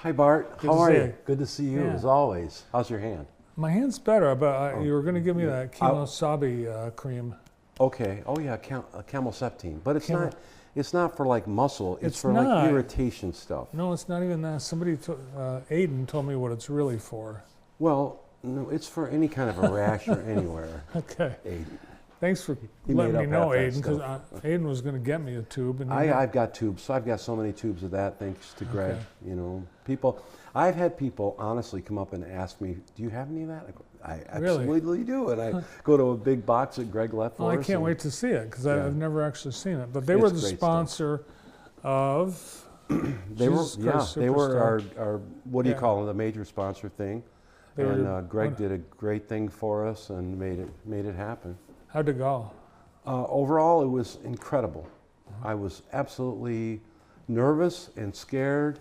Hi Bart, Good how to are see you? you. Good to see you Yeah. as always. How's your hand? My hand's better, but Oh, you were going to give me that I- Kimosabi cream. Okay. Oh yeah, camel septine, but it's Camel- not. It's not for like muscle. It's It's for not. like irritation stuff. No, it's not even that. Aiden told me what it's really for. Well, no, it's for any kind of a rash or anywhere. Okay. Aiden. Thanks for He letting made me up know, half that Aiden, because stuff. Aiden was going to get me a tube. And I've got tubes, so I've got so many tubes of that thanks to Greg. Okay. You know, people. I've had people honestly come up and ask me, "Do you have any of that?" I go, I Really? absolutely do, and I go to a big box that Greg left for well, I us. can't and- wait to see it because Yeah. I've never actually seen it. But they It's were the great stuff. sponsor of. They were, Jesus yeah, Christ they were Superstar. our what do you Yeah. call it, the major sponsor thing. They were And your- Greg did a great thing for us and made it happen. How'd it go? Overall, it was incredible. I was absolutely nervous and scared,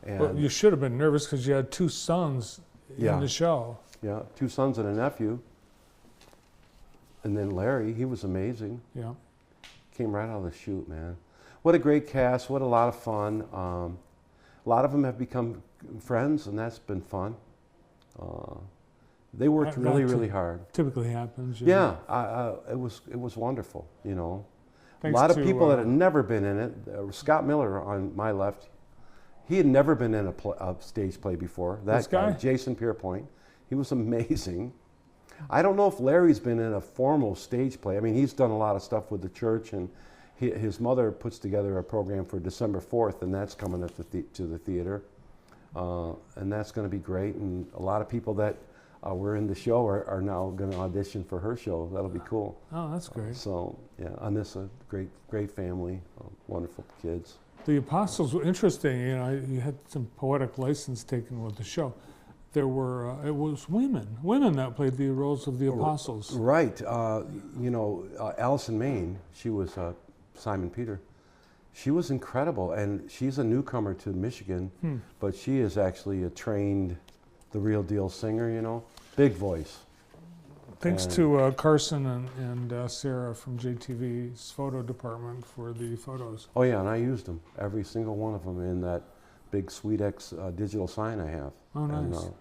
and Well, you should have been nervous because you had two sons Yeah. in the show. yeah, 2 sons and a nephew. And then Larry, he was amazing. Yeah. Came right out of the chute, man. What a great cast! What a lot of fun. A lot of them have become friends, and that's been fun. They worked Not really, to- really hard. Typically happens. Yeah, it was wonderful. You know, Thanks a lot of to, people that had never been in it. Scott Miller on my left, he had never been in a stage play before. That This guy? Jason Pierpoint, he was amazing. I don't know if Larry's been in a formal stage play. I mean, he's done a lot of stuff with the church, and his mother puts together a program for December 4th, and that's coming at to the theater, and that's going to be great. And a lot of people that were in the show are now going to audition for her show. That'll be cool. Oh, that's great. So yeah, Anissa, great family, wonderful kids. The Apostles were interesting. You know, you had some poetic license taken with the show. There were it was women that played the roles of the apostles. Right. You know, Allison Main, she was Simon Peter. She was incredible, and she's a newcomer to Michigan, but she is actually a trained, the real deal singer. You know, big voice. Thanks And- to Carson and Sarah from JTV's photo department for the photos. Oh yeah, and I used them, every single one of them, in that big SweetX digital sign I have. Oh, nice. And,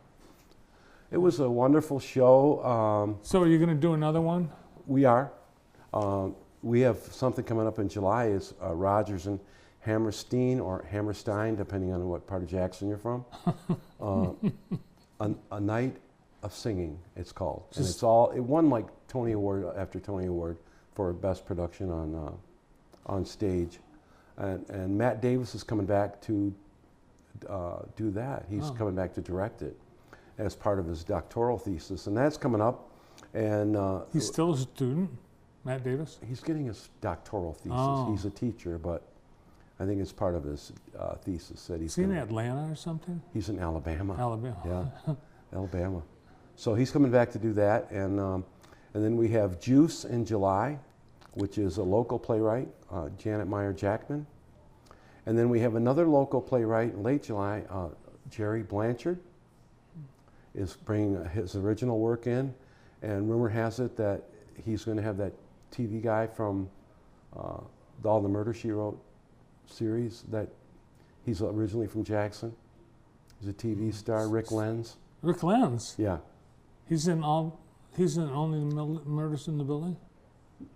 it was a wonderful show. So are you going to do another one? We are. We have something coming up in July. Is Rogers and Hammerstein or Hammerstein, depending on what part of Jackson you're from. A night of singing, it's called. And Just- it won like Tony Award after Tony Award for best production on stage. And Matt Davis is coming back to do that. He's Oh. coming back to direct it as part of his doctoral thesis, and that's coming up. And He's still a student, Matt Davis? he's getting his doctoral thesis. Oh. He's a teacher, but I think it's part of his thesis that Is he in Atlanta or something? he's in Alabama. Alabama. Yeah, Alabama. So he's coming back to do that, and then we have Juice in July, which is a local playwright, Janet Meyer Jackman, and then we have another local playwright in late July, Jerry Blanchard, is bringing his original work in, and rumor has it that he's going to have that TV guy from All the Murder, She Wrote series, that he's originally from Jackson. He's a TV star, Rick Lenz. Rick Lenz. Yeah. He's in Only the Murders in the Building?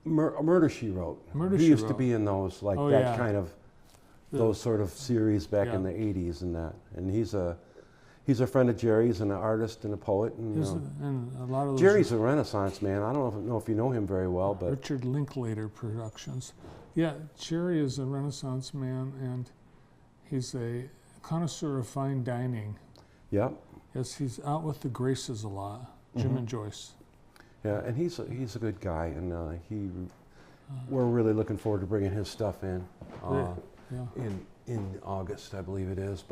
Murder, She Wrote. Murder, He She used to Wrote. be in those, like Oh, that yeah. kind of, The- those sort of series back in Yeah. the 80s and that. And he's a friend of Jerry's and an artist and a poet. And, And a lot of those Jerry's a Renaissance man. I don't know if you know him very well, but Richard Linklater Productions. Yeah, Jerry is a Renaissance man, and he's a connoisseur of fine dining. yeah. Yes, he's out with the Graces a lot, Jim and Joyce. Yeah, and he's a good guy, and we're really looking forward to bringing his stuff in Yeah. in August, I believe it is.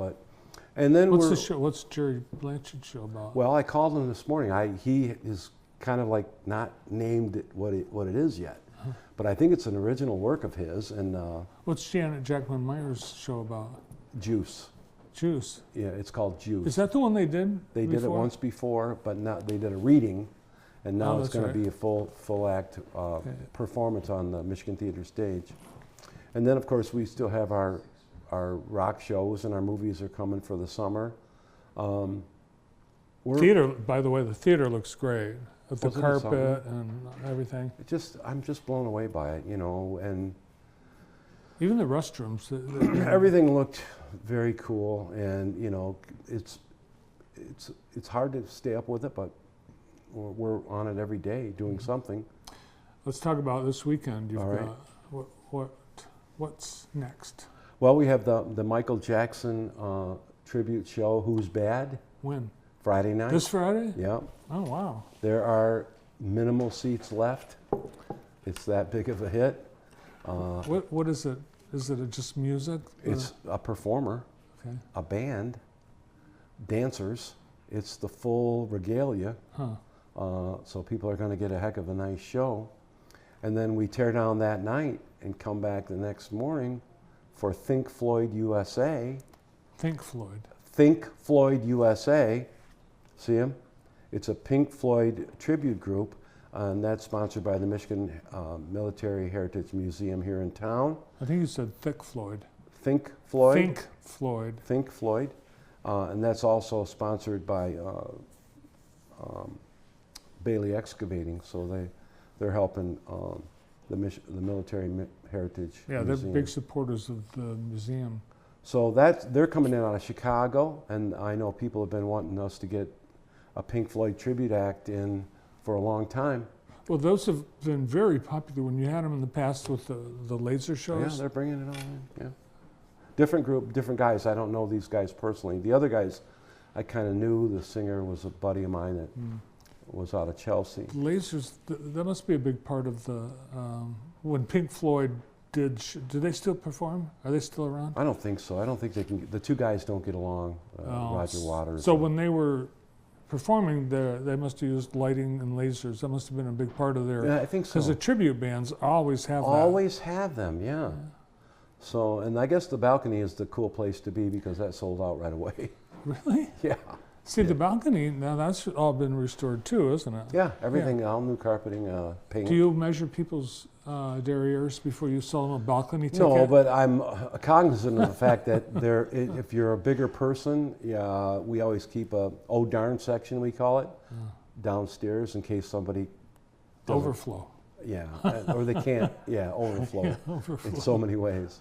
And then What's the show? What's Jerry Blanchard's show about? well, I called him this morning. He is kind of like not named what it is yet, but I think it's an original work of his. And What's Janet Jackman Meyer's show about? Juice. Juice. Yeah, it's called Juice. Is that the one they did? They did it before? once before, but now they did a reading, and now Oh, it's that's going right. to be a full act performance on the Michigan Theater stage. And then, of course, we still have our our rock shows and our movies are coming for the summer. Theater, by the way, the theater looks great with the Wasn't it something? carpet and everything. I'm just blown away by it, you know, and Even the restrooms. everything looked very cool, and you know, it's hard to stay up with it, but we're on it every day doing something. Let's talk about this weekend. You've All right. got what's next? Well, we have the Michael Jackson tribute show, Who's Bad? When? Friday night. This Friday? Yeah. Oh wow. There are minimal seats left. It's that big of a hit. What is it? Is it just music? It's a performer, Okay. a band, dancers. It's the full regalia. Huh. So people are going to get a heck of a nice show. And then we tear down that night and come back the next morning for Think Floyd USA. Think Floyd. Think Floyd USA. See him? It's a Pink Floyd tribute group, and that's sponsored by the Michigan Military Heritage Museum here in town. I think you said Thick Floyd. Think Floyd. Think Floyd. Think Floyd. And that's also sponsored by Bailey Excavating, so they're helping the Military Heritage Yeah, Museum. they're big supporters of the museum. So they're coming in out of Chicago, and I know people have been wanting us to get a Pink Floyd tribute act in for a long time. Well, those have been very popular when you had them in the past with the laser Yeah, shows. they're bringing it all in. Yeah, different group, different guys. I don't know these guys personally. The other guys, I kind of knew. The singer was a buddy of mine that was out of Chelsea. Lasers, that must be a big part of the, when Pink Floyd do they still perform? Are they still around? I don't think so. I don't think they can. The two guys don't get along. Oh, Roger Waters. So when they were performing, they must have used lighting and lasers. That must have been a big part of their. Yeah, I think so. Because the tribute bands always have that. Always have them, yeah. So, and I guess the balcony is the cool place to be because that sold out right away. Really? Yeah. See, the balcony, now that's all been restored too, isn't it? Yeah, everything, all new carpeting, paint. Do you measure people's derrieres before you sell them a balcony ticket? No, but I'm cognizant of the fact that if you're a bigger person, yeah, we always keep a oh darn section, we call it, downstairs in case somebody doesn't- Overflow. Yeah, or they can't, overflow Yeah, overflow. in so many ways.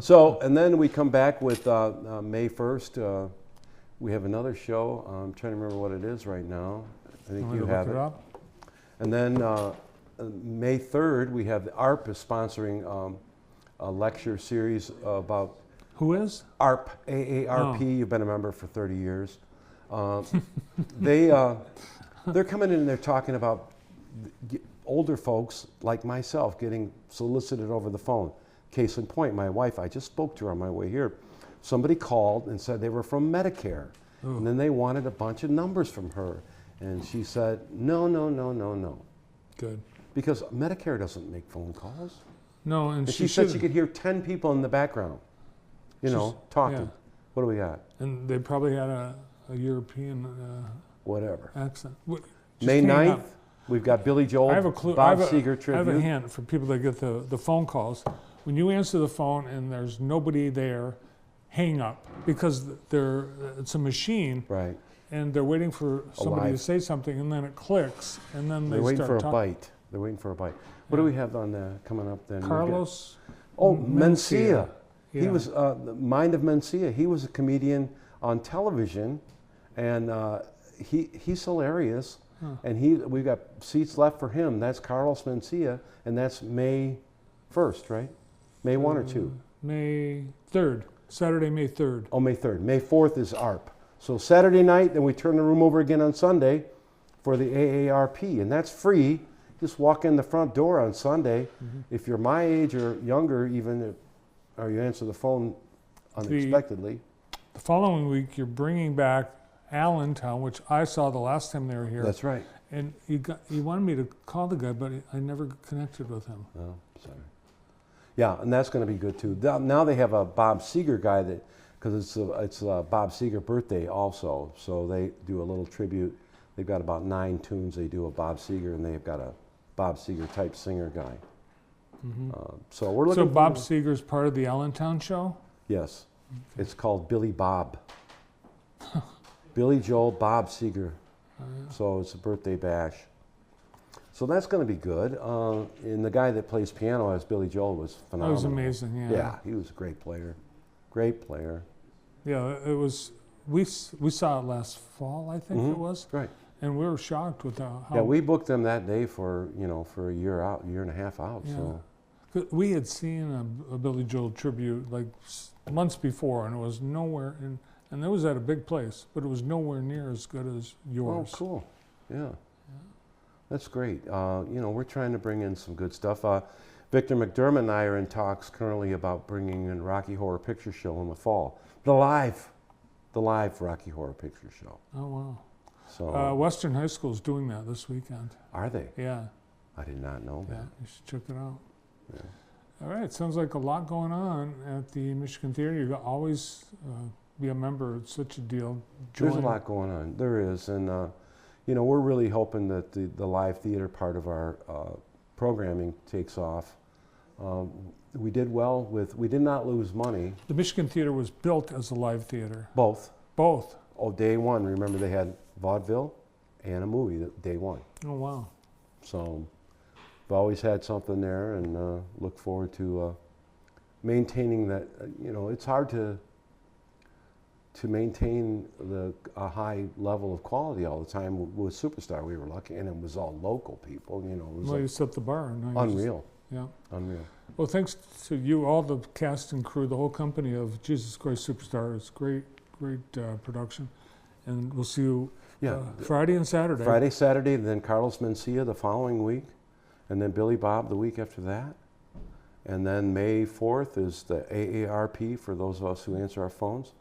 So, and then we come back with May 1st. We have another show. I'm trying to remember what it is right now. I think you have look it. up? And then May 3rd, we have the ARP is sponsoring a lecture series about Who is? ARP, AARP. Oh. You've been a member for 30 years. They're coming in and they're talking about older folks like myself getting solicited over the phone. Case in point, my wife, I just spoke to her on my way here. Somebody called and said they were from Medicare. Oh. And then they wanted a bunch of numbers from her. And she said, no. Good. Because Medicare doesn't make phone calls. No, and And she said she could hear 10 people in the background, talking. yeah. What do we got? And they probably had a European Whatever. accent. May 9th, we've got Billy Joel, I have a clue. Bob I have Seger I tribute. have a hint for people that get the phone calls. When you answer the phone and there's nobody there, hang up because it's a machine Right. and they're waiting for somebody to live. say something and then it clicks and then They're they waiting start for a talking. bite. They're waiting for a bite. What do Yeah. we have on coming up then? We've got- Carlos Mencia. He Yeah. was the Mind of Mencia. He was a comedian on television, and he's hilarious. Huh. And we've got seats left for him. That's Carlos Mencia, and that's May 1st, right? May 1 or 2? May 3rd. Saturday, May 3rd. Oh, May 3rd. May 4th is ARP. So Saturday night, then we turn the room over again on Sunday for the AARP, and that's free. Just walk in the front door on Sunday. If you're my age or younger, even, or you answer the phone unexpectedly. The following week, you're bringing back Allentown, which I saw the last time they were here. That's right. And you wanted me to call the guy, but I never connected with him. Oh, sorry. Yeah, and that's going to be good too. Now they have a Bob Seger guy because it's Bob Seger birthday also, so they do a little tribute. They've got about 9 tunes they do of Bob Seger, and they've got a Bob Seger type singer guy. So we're looking. So Bob Seger's part of the Allentown show? Yes. It's called Billy Bob. Billy Joel Bob Seger. So it's a birthday bash. So that's going to be good. And the guy that plays piano as Billy Joel was phenomenal. That was amazing, yeah. Yeah, he was a great player. Great player. Yeah, it was, we saw it last fall, I think it was. Right. And we were shocked with how... Yeah, we booked them that day for, for a year out, year and a half out. Yeah. So. We had seen a Billy Joel tribute like months before, and it was nowhere, and it was at a big place, but it was nowhere near as good as yours. Oh, cool. Yeah. That's great. We're trying to bring in some good stuff. Victor McDermott and I are in talks currently about bringing in Rocky Horror Picture Show in the fall. The live Rocky Horror Picture Show. Oh, wow. So Western High School is doing that this weekend. Are they? Yeah. I did not know that. Yeah, you should check it out. Yeah. All right, sounds like a lot going on at the Michigan Theater. You can always be a member. It's such a deal. There's a lot going on. There is, and we're really hoping that the live theater part of our programming takes off. We did well we did not lose money. The Michigan Theater was built as a live theater. Both. Both. Oh, day one. Remember they had vaudeville and a movie day one. Oh, wow. So we've always had something there, and look forward to maintaining that. It's hard to maintain a high level of quality all the time. With Superstar, we were lucky, and it was all local people. It was Well, you set the bar. Now unreal. Yeah. Unreal. Well, thanks to you, all the cast and crew, the whole company of Jesus Christ Superstar. It's great production. And we'll see you Friday and Saturday. Friday, Saturday, then Carlos Mencia the following week, and then Billy Bob the week after that. And then May 4th is the AARP for those of us who answer our phones.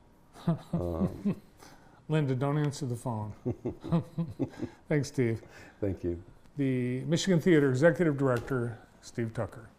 Linda, don't answer the phone. Thanks, Steve. Thank you. The Michigan Theater Executive Director, Steve Tucker.